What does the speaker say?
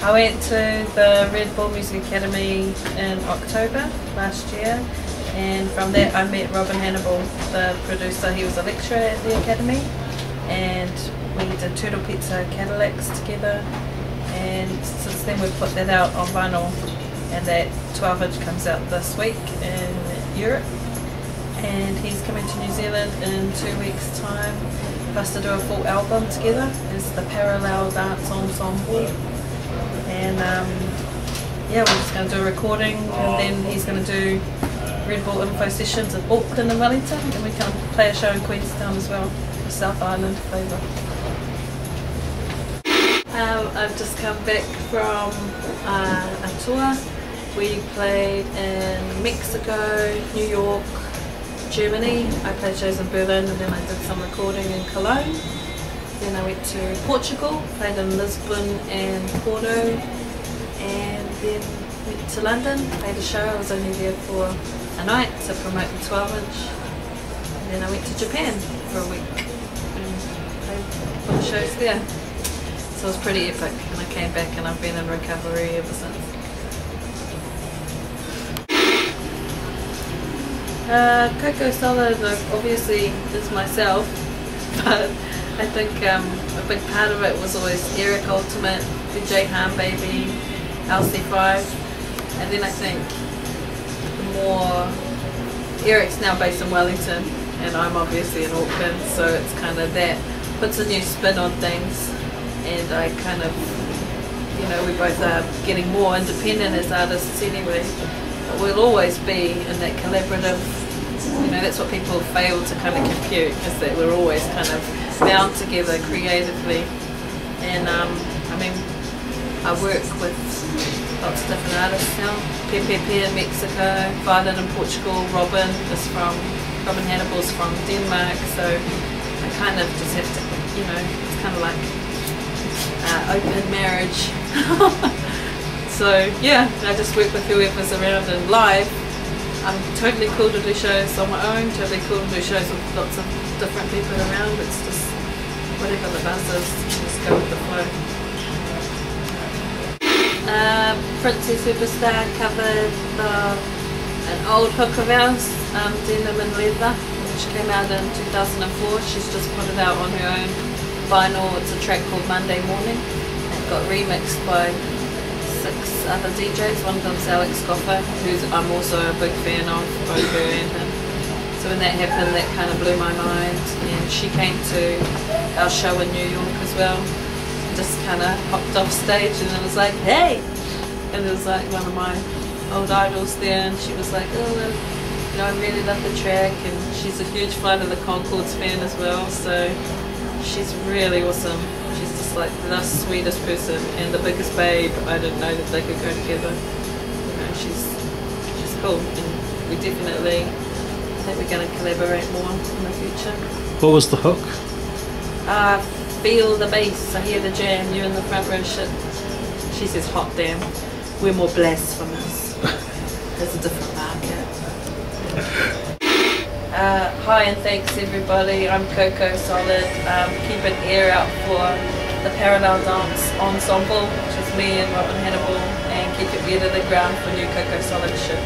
I went to the Red Bull Music Academy in October last year, and from that I met Robin Hannibal, the producer. He was a lecturer at the academy, and we did Turtle Pizza Cadillacs together, and since then we've put that out on vinyl, and that 12-inch comes out this week in Europe, and he's coming to New Zealand in 2 weeks' time for us to do a full album together. It's the Parallel Dance Ensemble, and yeah, we're just going to do a recording, and then he's going to do Red Bull info sessions in Auckland and Wellington, and we can play a show in Queenstown as well, for South Island flavour. I've just come back from a tour. We played in Mexico, New York, Germany. I played shows in Berlin, and then I did some recording in Cologne. Then I went to Portugal, played in Lisbon and Porto, and then went to London, played a show. I was only there for a night to promote the 12-inch. And then I went to Japan for a week and played a bunch of shows there. So it was pretty epic, and I came back and I've been in recovery ever since. Coco Solid obviously is myself, but I think a big part of it was always Eric Ultimate, DJ Harm Baby, LC5, and then I think more Eric's now based in Wellington and I'm obviously in Auckland, so it's kind of that puts a new spin on things, and I kind of, you know, we both are getting more independent as artists anyway, but we'll always be in that collaborative, you know, that's what people fail to kind of compute, is that we're always kind of bound together creatively. And I mean, I work with lots of different artists now. Pepe in Mexico, Violin in Portugal, Robin Hannibal's from Denmark, so I kind of just have to, you know, it's kind of like open marriage. So yeah, I just work with whoever's around, and live I'm totally cool to do shows on my own, totally cool to do shows with lots of different people around. It's just whatever the buzz is, just go with the flow. Princey Superstar covered an old hook of ours, Denim and Leather, which came out in 2004. She's just put it out on her own vinyl. It's a track called Monday Morning. It got remixed by 6 other DJs. One of them's Alex Scoffer, who I'm also a big fan of, both her and him. So when that happened, that kind of blew my mind, and she came to our show in New York as well. Just kind of hopped off stage, and it was like, hey! And it was like one of my old idols there, and she was like, oh, you know, I really love the track, and she's a huge Flight of the Conchords fan as well, so she's really awesome. She's just like the sweetest person and the biggest babe. I didn't know that they could go together. You know, she's cool, and we definitely, I think we're going to collaborate more in the future. What was the hook? Feel the bass, I hear the jam, you're in the front row shit. She says, hot damn, we're more blasphemous. There's a different market. Hi and thanks everybody, I'm Coco Solid. Keep an ear out for the Parallel Dance Ensemble, which is me and Robin Hannibal, and keep your ear to the ground for new Coco Solid shit.